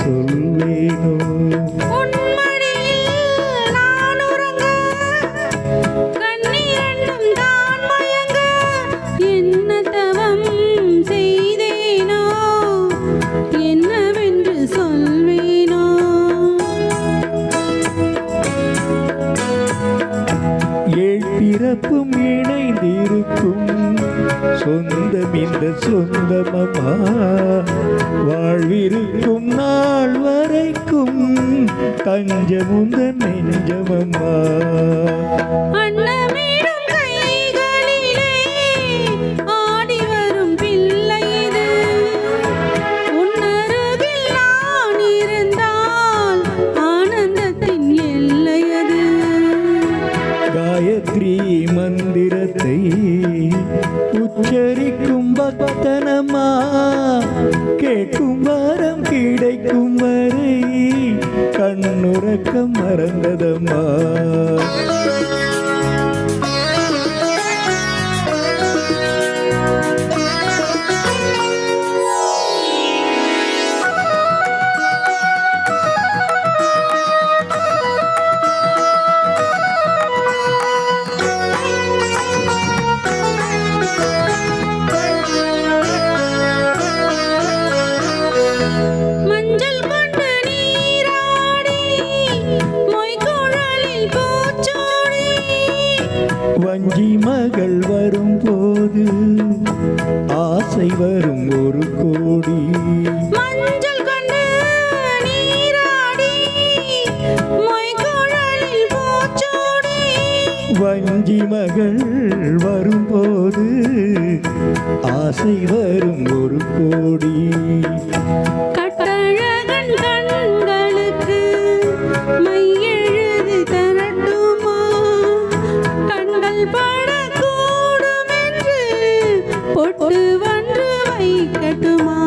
சொல்வேனோ? பிறப்பும் இணைந்திருக்கும் சொந்தம் இந்த சொந்தமம்மா, வாழ்விருக்கும் நாள் வரைக்கும் தஞ்சமுந்த நெஞ்சமம்மா. காயத்ரி மந்திரத்தை உச்சரிக்கும் பக்தனம்மா, கேட்கும் வரம் கிடைக்கும் வரை கண்ணுறக்கம் மறந்ததம்மா. வஞ்சி மகள் வரும்போது ஆசை வரும் ஒரு கோடி. மஞ்சள் கொண்டு நீராடி மொய்குழலில் பூச்சூடி. வஞ்சி மகள் வரும்போது ஆசை வரும் ஒரு கோடி. கட்டழகன் கண்களுக்கு மையெழுதி தரட்டுமா? கண்கள் படக்கூடும் என்று பொட்டு ஒன்று வைக்கட்டுமா?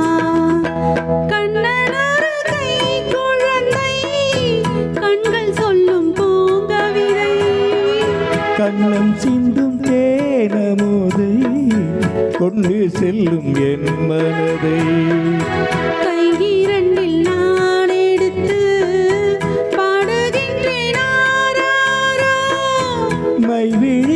கண்ணனொரு கை குழந்தை கண்கள் சொல்லும் பூங்கவிதை. கண்ணம் சிந்தும் தேனமுதை கொண்டு செல்லும் என் மனதை. கை இரண்டில் நான் எடுத்து பாடுகின்றேன் ஆராரோ. மைவிழி